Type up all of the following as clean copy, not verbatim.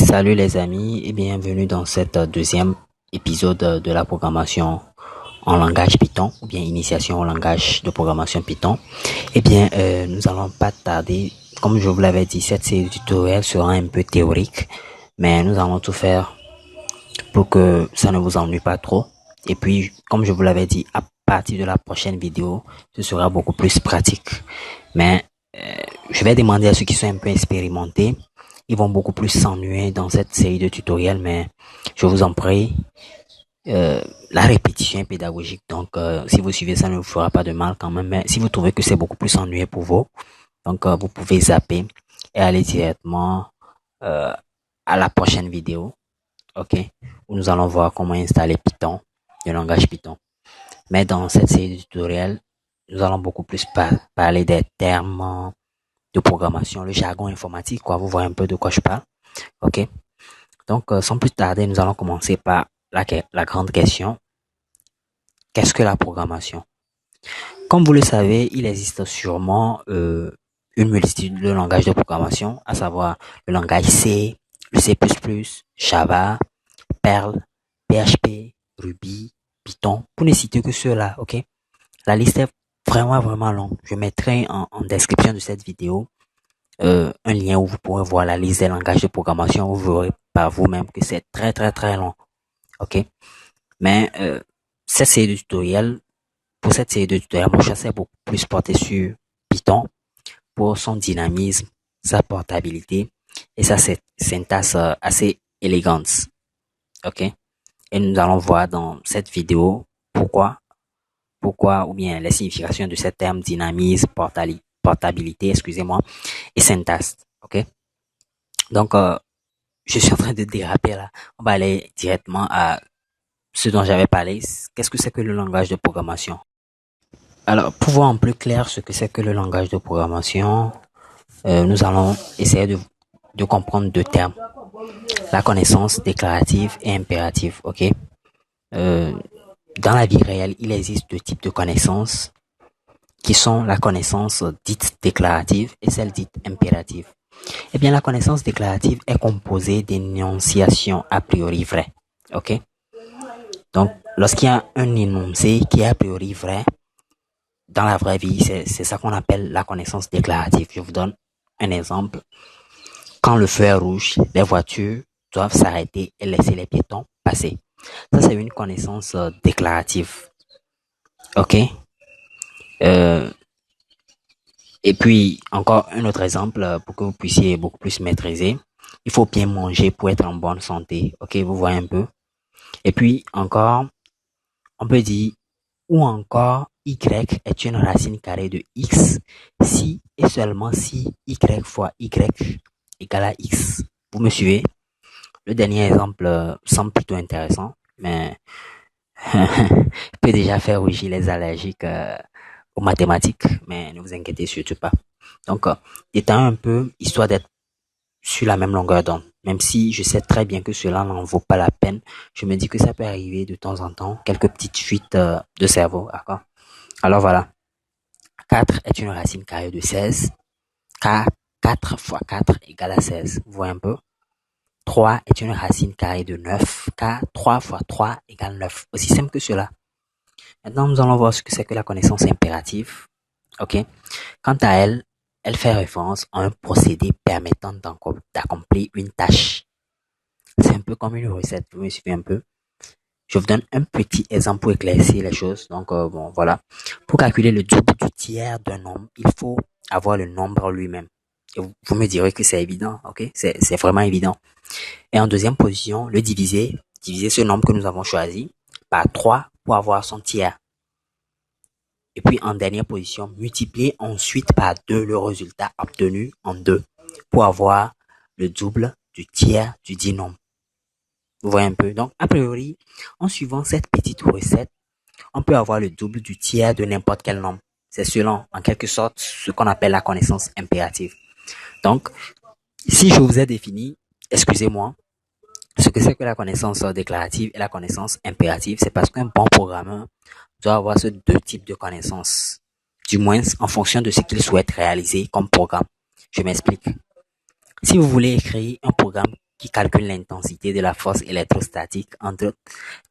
Salut les amis et bienvenue dans cet deuxième épisode de la programmation en langage Python ou bien initiation au langage de programmation Python. Nous allons pas tarder. Comme je vous l'avais dit, cette série de tutoriels sera un peu théorique, mais nous allons tout faire pour que ça ne vous ennuie pas trop. Et puis, comme je vous l'avais dit, à partir de la prochaine vidéo, ce sera beaucoup plus pratique. Mais je vais demander à ceux qui sont un peu expérimentés, ils vont beaucoup plus s'ennuyer dans cette série de tutoriels, mais je vous en prie, la répétition est pédagogique, donc si vous suivez ça ne vous fera pas de mal quand même, mais si vous trouvez que c'est beaucoup plus ennuyeux pour vous, donc vous pouvez zapper et aller directement euh, à la prochaine vidéo, ok, où nous allons voir comment installer Python, le langage Python. Mais dans cette série de tutoriels, nous allons beaucoup plus parler des termes de programmation, le jargon informatique, quoi. Vous voyez un peu de quoi je parle. OK? Donc, sans plus tarder, nous allons commencer par la grande question. Qu'est-ce que la programmation? Comme vous le savez, il existe sûrement une multitude de langages de programmation, à savoir le langage C, le C++, Java, Perl, PHP, Ruby, Python, pour ne citer que ceux-là, ok? La liste est vraiment longue. Je mettrai en description de cette vidéo un lien où vous pourrez voir la liste des langages de programmation. Vous verrez par vous-même que c'est très long. Ok? Mais cette série de tutoriels, pour cette série de tutoriels, mon choix s'est beaucoup plus porté sur Python pour son dynamisme, sa portabilité et sa syntaxe assez élégante. Ok? Et nous allons voir dans cette vidéo pourquoi ou bien les significations de ces termes dynamisme, portabilité, excusez-moi, et syntaxe. Ok? Donc, je suis en train de déraper là. On va aller directement à ce dont j'avais parlé. Qu'est-ce que c'est que le langage de programmation? Alors, pour voir en plus clair ce que c'est que le langage de programmation, nous allons essayer de comprendre deux termes. La connaissance déclarative et impérative, ok? Euh, dans la vie réelle, il existe deux types de connaissances qui sont la connaissance dite déclarative et celle dite impérative. Eh bien, la connaissance déclarative est composée d'énonciations a priori vraies. OK? Donc, lorsqu'il y a un énoncé qui est a priori vrai, dans la vraie vie, c'est ça qu'on appelle la connaissance déclarative. Je vous donne un exemple. Quand le feu est rouge, les voitures doivent s'arrêter et laisser les piétons passer. Ça, c'est une connaissance déclarative. OK? Euh, et puis, encore un autre exemple pour que vous puissiez beaucoup plus maîtriser. Il faut bien manger pour être en bonne santé. OK? Vous voyez un peu? Et puis, encore, on peut dire, ou encore, y est une racine carrée de x si et seulement si y fois y égale à x. Vous me suivez? Le dernier exemple semble plutôt intéressant, mais peut déjà faire rougir les allergiques aux mathématiques, mais ne vous inquiétez surtout pas. Donc, étant un peu, histoire d'être sur la même longueur d'onde. Même si je sais très bien que cela n'en vaut pas la peine, je me dis que ça peut arriver de temps en temps, quelques petites fuites de cerveau, d'accord? Alors voilà, 4 est une racine carrée de 16, car 4 fois 4 égale à 16. Vous voyez un peu? 3 est une racine carrée de 9, car 3 fois 3 égale 9. Aussi simple que cela. Maintenant, nous allons voir ce que c'est que la connaissance impérative. Ok? Quant à elle, elle fait référence à un procédé permettant d'accomplir une tâche. C'est un peu comme une recette, vous me suivez un peu. Je vous donne un petit exemple pour éclaircir les choses. Donc, bon, voilà. Pour calculer le double du tiers d'un nombre, il faut avoir le nombre lui-même. Et vous me direz que c'est évident, ok? C'est vraiment évident. Et en deuxième position, le diviser ce nombre que nous avons choisi par 3 pour avoir son tiers. Et puis, en dernière position, multiplier ensuite par 2 le résultat obtenu en 2 pour avoir le double du tiers du dit nombre. Vous voyez un peu? Donc, a priori, en suivant cette petite recette, on peut avoir le double du tiers de n'importe quel nombre. C'est selon, en quelque sorte, ce qu'on appelle la connaissance impérative. Donc, si je vous ai défini, excusez-moi, ce que c'est que la connaissance déclarative et la connaissance impérative, c'est parce qu'un bon programmeur doit avoir ce deux types de connaissances. Du moins, en fonction de ce qu'il souhaite réaliser comme programme. Je m'explique. Si vous voulez écrire un programme qui calcule l'intensité de la force électrostatique entre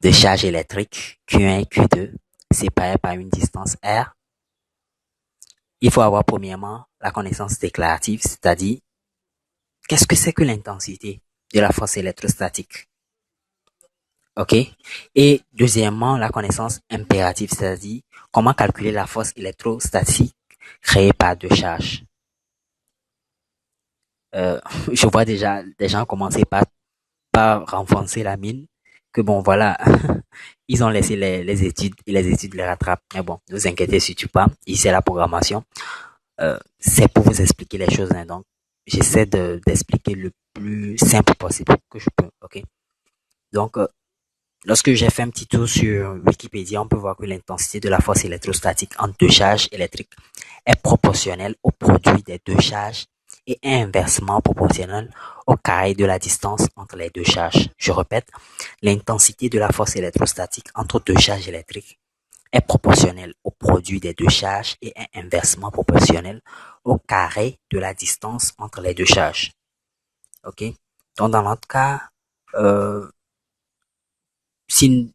deux charges électriques Q1 et Q2 séparées par une distance R. Il faut avoir premièrement la connaissance déclarative, c'est-à-dire qu'est-ce que c'est que l'intensité de la force électrostatique. OK? Et deuxièmement, la connaissance impérative, c'est-à-dire comment calculer la force électrostatique créée par deux charges. Je vois déjà des gens commencer par renfoncer la mine, que bon, voilà, ils ont laissé les études et les études les rattrapent. Mais bon, ne vous inquiétez surtout pas, ici c'est la programmation. C'est pour vous expliquer les choses, hein, donc j'essaie d'expliquer le plus simple possible que je peux, ok? Donc, lorsque j'ai fait un petit tour sur Wikipédia, on peut voir que l'intensité de la force électrostatique entre deux charges électriques est proportionnelle au produit des deux charges et est inversement proportionnelle au carré de la distance entre les deux charges. Je répète, l'intensité de la force électrostatique entre deux charges électriques est proportionnelle au produit des deux charges et est inversement proportionnelle au carré de la distance entre les deux charges. Ok? Donc, dans notre cas, euh, si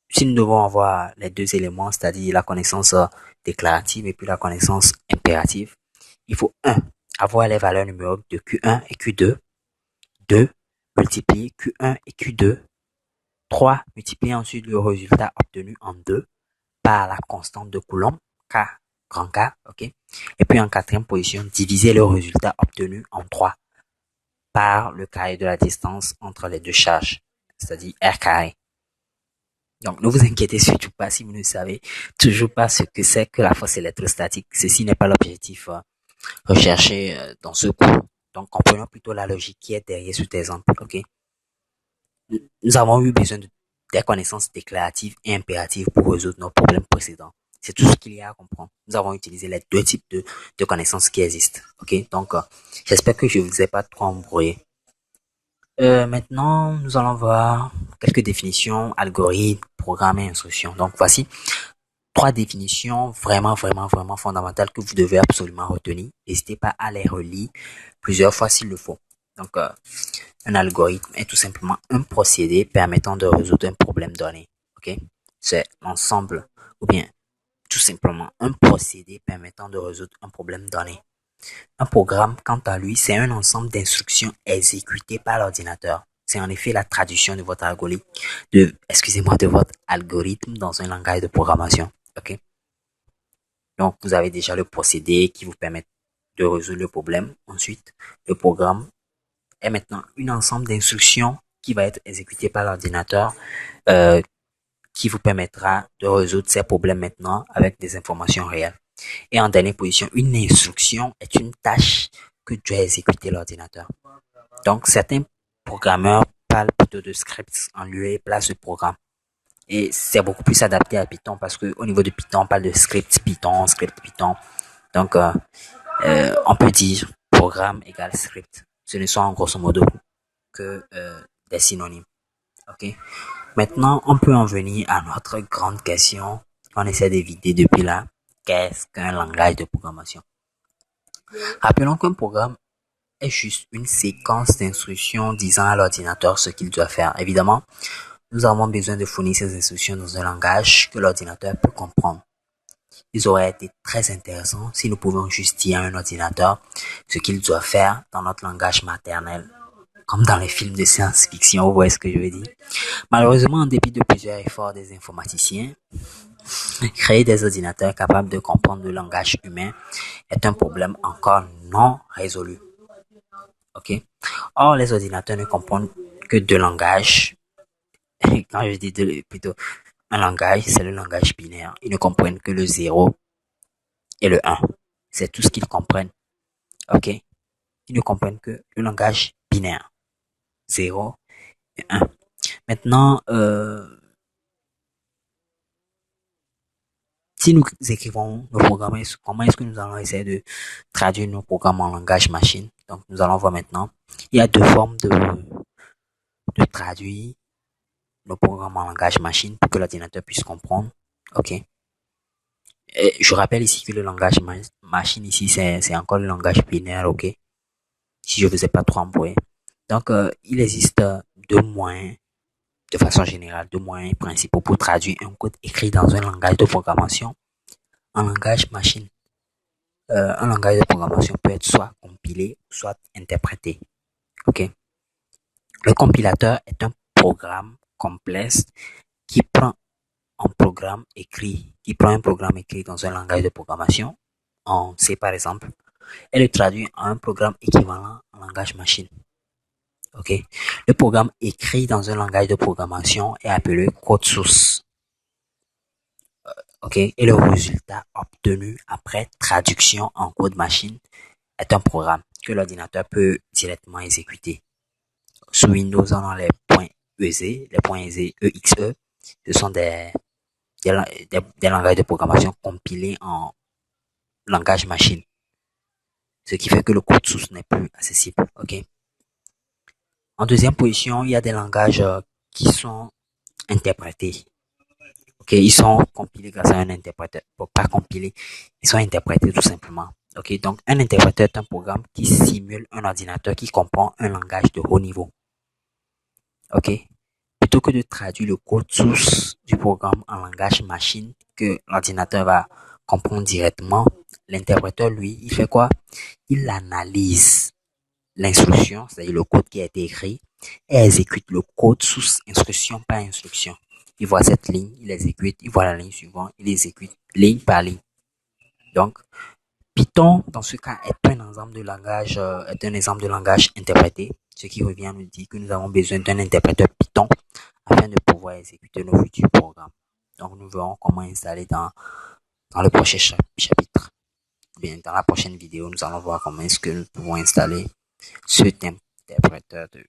si nous devons avoir les deux éléments, c'est-à-dire la connaissance déclarative et puis la connaissance impérative, il faut avoir les valeurs numériques de Q1 et Q2, 2 multiplier Q1 et Q2, 3 multiplier ensuite le résultat obtenu en 2 par la constante de Coulomb, K, grand K, ok? Et puis en quatrième position, diviser le résultat obtenu en 3 par le carré de la distance entre les deux charges, c'est-à-dire R carré. Donc, ne vous inquiétez surtout pas si vous ne savez toujours pas ce que c'est que la force électrostatique. Ceci n'est pas l'objectif recherché dans ce cours. Donc, comprenons plutôt la logique qui est derrière cet exemple. Ok? Nous avons eu besoin de des connaissances déclaratives et impératives pour résoudre nos problèmes précédents. C'est tout ce qu'il y a à comprendre. Nous avons utilisé les deux types de connaissances qui existent. Ok? Donc, j'espère que je ne vous ai pas trop embrouillé. Maintenant, nous allons voir quelques définitions, algorithmes, programmes et instructions. Donc, voici trois définitions vraiment fondamentales que vous devez absolument retenir. N'hésitez pas à les relire plusieurs fois s'il le faut. Donc, un algorithme est tout simplement un procédé permettant de résoudre un problème donné. Ok? C'est l'ensemble, ou bien tout simplement un procédé permettant de résoudre un problème donné. Un programme, quant à lui, c'est un ensemble d'instructions exécutées par l'ordinateur. C'est en effet la traduction de votre algorithme, de votre algorithme dans un langage de programmation. Ok? Donc, vous avez déjà le procédé qui vous permet de résoudre le problème. Ensuite, le programme est maintenant un ensemble d'instructions qui va être exécuté par l'ordinateur, euh, qui vous permettra de résoudre ces problèmes maintenant avec des informations réelles. Et en dernière position, une instruction est une tâche que doit exécuter l'ordinateur. Donc, certains programmeurs parlent plutôt de scripts en lieu et place de programme. Et c'est beaucoup plus adapté à Python parce que au niveau de Python, on parle de script Python. Donc, on peut dire programme égale script. Ce ne sont en grosso modo que des synonymes. Ok. Maintenant, on peut en venir à notre grande question qu'on essaie d'éviter depuis là. Qu'est-ce qu'un langage de programmation? Rappelons qu'un programme est juste une séquence d'instructions disant à l'ordinateur ce qu'il doit faire. Évidemment, nous avons besoin de fournir ces instructions dans un langage que l'ordinateur peut comprendre. Il aurait été très intéressant si nous pouvions juste dire à un ordinateur ce qu'il doit faire dans notre langage maternel, comme dans les films de science-fiction, vous voyez ce que je veux dire. Malheureusement, en dépit de plusieurs efforts des informaticiens, créer des ordinateurs capables de comprendre le langage humain est un problème encore non résolu. Ok? Or, les ordinateurs ne comprennent que deux langages. Quand je dis plutôt un langage, c'est le langage binaire. Ils ne comprennent que le 0 et le 1. C'est tout ce qu'ils comprennent. Ok? Ils ne comprennent que le langage binaire. 0 et 1. Maintenant, si nous écrivons nos programmes, comment est-ce que nous allons essayer de traduire nos programmes en langage machine? Donc, nous allons voir maintenant. Il y a deux formes de traduire nos programmes en langage machine pour que l'ordinateur puisse comprendre. Ok. Et je rappelle ici que le langage machine ici, c'est encore le langage binaire, ok. Si je vous ai pas trop embrouillé. Donc, il existe deux moyens, de façon générale, deux moyens principaux pour traduire un code écrit dans un langage de programmation en langage machine. Un langage de programmation peut être soit compilé, soit interprété. Ok. Le compilateur est un programme complexe qui prend qui prend un programme écrit dans un langage de programmation, en C par exemple, et le traduit en un programme équivalent en langage machine. Ok. Le programme écrit dans un langage de programmation est appelé code source. Ok. Et le résultat obtenu après traduction en code machine est un programme que l'ordinateur peut directement exécuter. Sous Windows, on a les points EZ, les points EXE. Ce sont des langages de programmation compilés en langage machine. Ce qui fait que le code source n'est plus accessible. Ok. En deuxième position, il y a des langages qui sont interprétés. Ok, ils sont compilés grâce à un interpréteur. Bon, pas compilés, ils sont interprétés tout simplement. Ok, donc un interpréteur est un programme qui simule un ordinateur qui comprend un langage de haut niveau. Ok, plutôt que de traduire le code source du programme en langage machine que l'ordinateur va comprendre directement, l'interpréteur, lui, il fait quoi? Il analyse l'instruction, c'est-à-dire le code qui a été écrit, et exécute le code sous instruction par instruction. Il voit cette ligne, il exécute, il voit la ligne suivante, il exécute ligne par ligne. Donc, Python, dans ce cas, est un exemple de langage interprété, ce qui revient à nous dire que nous avons besoin d'un interpréteur Python afin de pouvoir exécuter nos futurs programmes. Donc, nous verrons comment installer dans le prochain chapitre. Bien, dans la prochaine vidéo, nous allons voir comment est-ce que nous pouvons installer ce interpréteur de